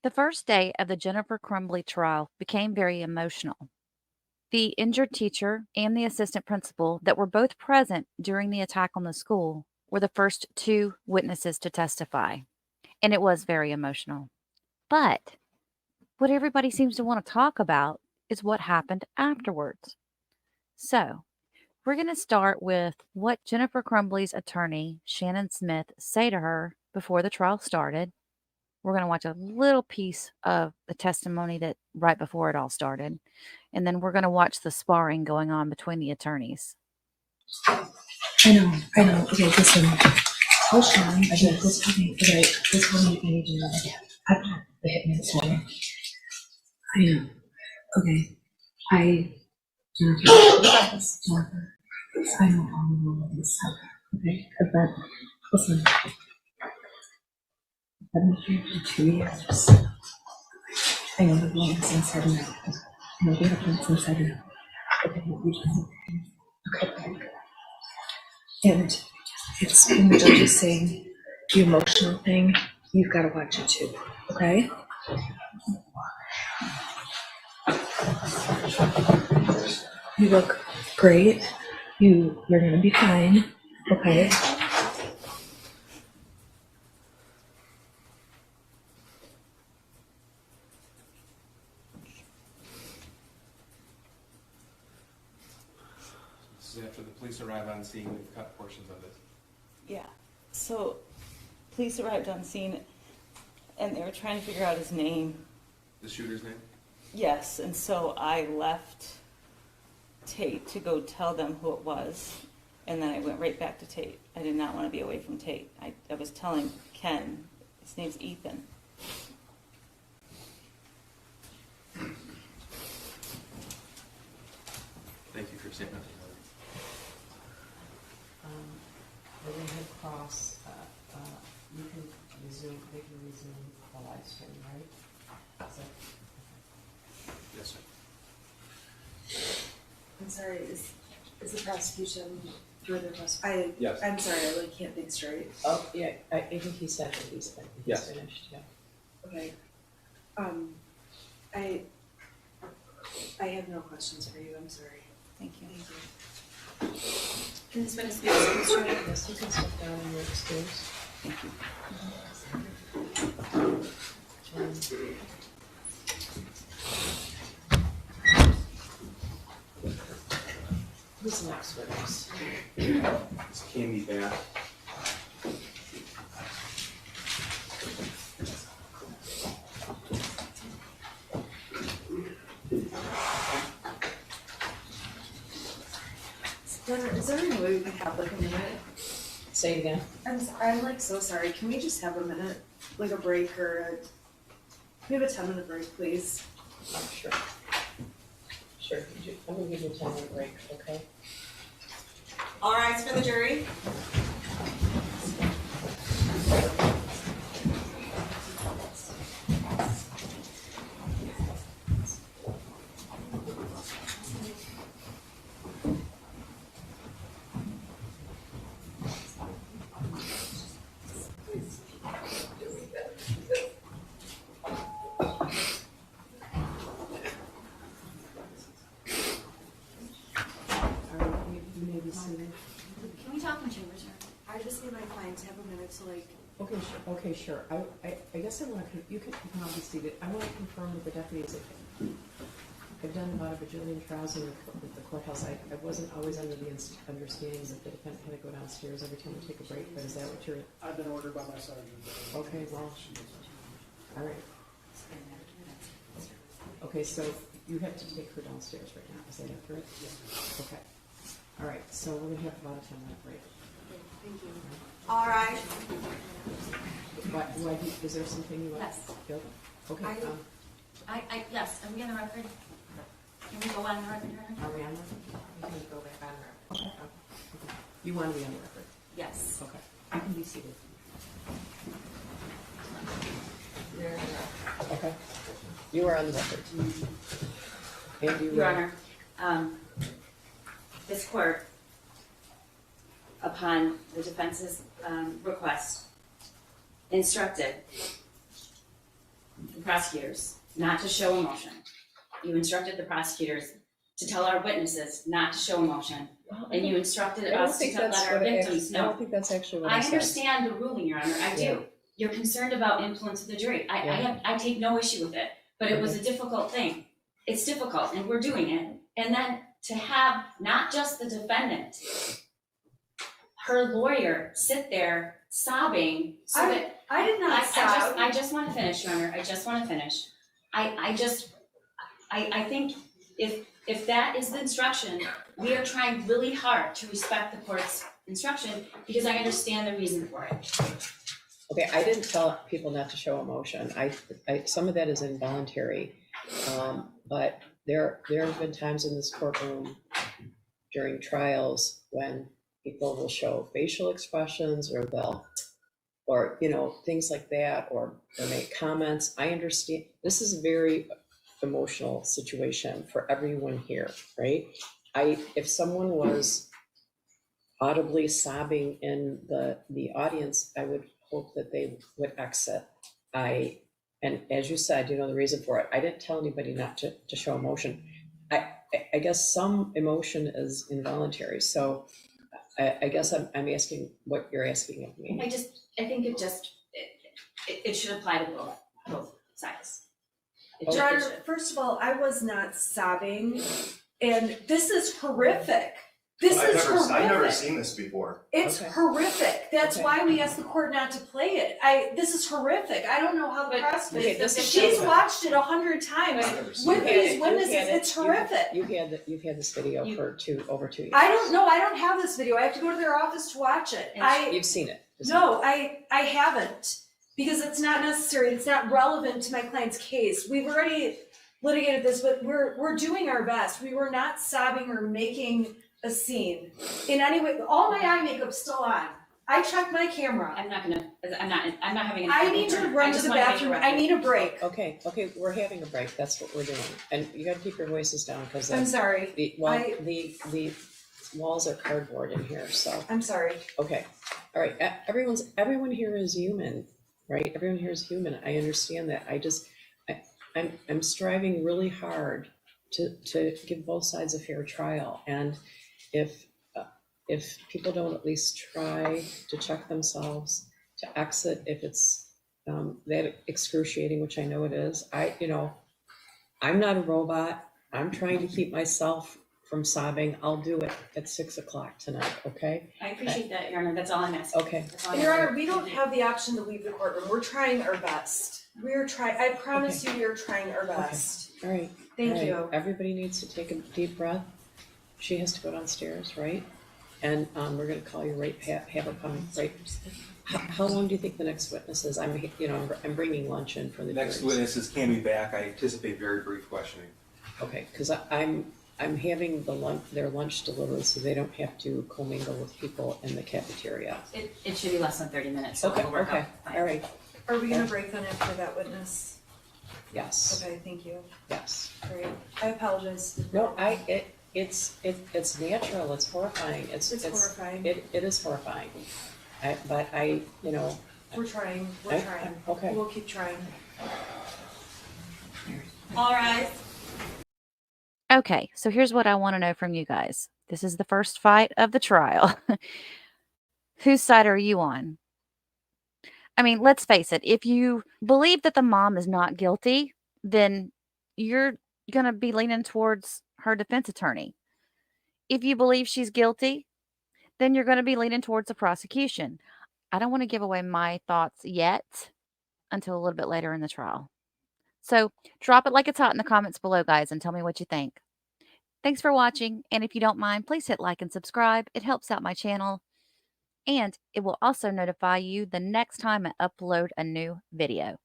The first day of the Jennifer Crumbley trial became very emotional. The injured teacher and the assistant principal that were both present during the attack on the school were the first two witnesses to testify, and it was very emotional. But what everybody seems to want to talk about is what happened afterwards. So, we're going to start with what Jennifer Crumbley's attorney, Shannon Smith, say to her before the trial started. We're going to watch a little piece of the testimony that right before it all started, and then we're going to watch the sparring going on between the attorneys. I know. Okay, listen. I'll shine. I think this coming. Okay, this coming. I need to know. I've got the hitman sweater. I know. Okay. Jennifer. I know all of this stuff. Okay, but listen. I've been here for 2 years. I know the lawyers inside and out. I know the evidence inside and out. Okay, you just okay. And it's when the judge is saying the emotional thing, you've got to watch it too, okay? You look great. You're gonna be fine, okay? This is after the police arrive on scene. We've cut portions of it. Yeah. So, police arrived on scene, and they were trying to figure out his name. The shooter's name? Yes, and so I left Tate to go tell them who it was, and then I went right back to Tate. I did not want to be away from Tate. I was telling Ken, his name's Ethan. Thank you for your statement. We're going to head across. You can resume. They can resume the live stream, right? So, Yes, sir. I'm sorry, is the prosecution further Yes. I'm sorry, I really can't think straight. oh yeah, I think he said that he's Yes. finished. Yeah. Okay. I have no questions for you, I'm sorry. Thank you. Can this witness be excused? Yes, you can step down and work upstairs. Thank you. Who's the next witness? It's Candy Bath. Jenna, is there any way we can have like a minute? Say it again. I'm like so sorry, can we just have a minute, like a break or we have a 10-minute break, please? Oh, sure. Sure. I'm going to give you a 10-minute break, okay? All rise for the jury. Can we talk in chambers, sir? I just need my client to have a minute to like. Okay, sure. I guess I want to, you can all be seated. I want to confirm with the deputies that I've done about a bajillion trials in the courthouse. I wasn't always under the understanding that the defendant had to go downstairs every time we take a break, but is that what you're? I've been ordered by my sergeant. Okay, well, all right. Okay, so you have to take her downstairs right now, is that accurate? Yes. Okay. All right, so we're gonna have about a 10-minute break. Thank you. All right. Why, is there something you want? Yes. Yep. Okay, Yes, are we on the record? Can we go on the record, Your Honor? are we on there? We can go back on the record. Okay. You want to be on the record? Yes. Okay, you can be seated. Okay, you are on the record. And you Your Honor, this court, upon the defense's request, instructed the prosecutors not to show emotion. You instructed the prosecutors to tell our witnesses not to show emotion. And you instructed us to let our victims I don't know. think that's actually what I I said. understand the ruling, Your Honor, I Yeah. do. You're concerned about influence of the jury. I take no issue with it, but it was a difficult thing. It's difficult, and we're doing it. And then to have not just the defendant, her lawyer sit there sobbing so that I did not sob. I just want to finish, Your Honor. I just want to finish. I think if that is the instruction, we are trying really hard to respect the court's instruction because I understand the reason for it. Okay, I didn't tell people not to show emotion. Some of that is involuntary. But there have been times in this courtroom during trials when people will show facial expressions or things like that, or make comments. I understand this is a very emotional situation for everyone here, right? If someone was audibly sobbing in the audience, I would hope that they would exit. And as you said, the reason for it. I didn't tell anybody not to show emotion. I guess some emotion is involuntary. So I guess I'm asking what you're asking of me. I think it should apply to both sides. Your Honor, first of all, I was not sobbing, and this is horrific. I've never seen this before. It's Okay. horrific. That's Okay. why we asked the court not to play it. This is horrific. I don't know how the prosecutor. this is She's horrific. watched it 100 times I've never seen with it. these witnesses. It's horrific. You've had this video for over 2 years. I don't know. I don't have this video. I have to go to their office to watch it. You've seen it. No, I haven't, because it's not necessary. It's not relevant to my client's case. We've already litigated this, but we're doing our best. We were not sobbing or making a scene in any way. All my eye makeup's still on. I checked my camera. I'm not having an. I need to run to the bathroom. I need a break. Okay, we're having a break. That's what we're doing. And you gotta keep your voices down because I'm sorry. the walls are cardboard in here, so. I'm sorry. Okay, all right, everyone here is human, right? Everyone here is human. I understand that. I'm striving really hard to give both sides a fair trial. And if people don't at least try to check themselves, to exit if it's that excruciating, which I know it is. I'm not a robot. I'm trying to keep myself from sobbing. I'll do it at 6 o'clock tonight, okay? I appreciate that, Your Honor. That's all I'm asking. Okay. That's all I'm Your asking. Honor, we don't have the option to leave the courtroom. We're trying our best. I promise you, we are trying our best. All right. Thank all right. you. Everybody needs to take a deep breath. She has to go downstairs, right? And we're gonna call you right, have her come right. How long do you think the next witness is? I'm bringing lunch in for the Next juries. witnesses can be back. I anticipate very brief questioning. Okay, because I'm having their lunch delivered so they don't have to commingle with people in the cafeteria. It should be less than 30 minutes, so Okay, it'll work okay, out fine. all right, Are we gonna break then after that witness? yes, Okay, thank you. yes. Great. I apologize. No, it's natural, it's horrifying, it's horrifying. It is horrifying. But We're trying. okay. We'll keep trying. All rise. Okay, so here's what I want to know from you guys. This is the first fight of the trial. Whose side are you on? I mean, let's face it. If you believe that the mom is not guilty, then you're going to be leaning towards her defense attorney. If you believe she's guilty, then you're going to be leaning towards the prosecution. I don't want to give away my thoughts yet until a little bit later in the trial. So drop it like it's hot in the comments below, guys, and tell me what you think. Thanks for watching. And if you don't mind, please hit like and subscribe. It helps out my channel. And it will also notify you the next time I upload a new video.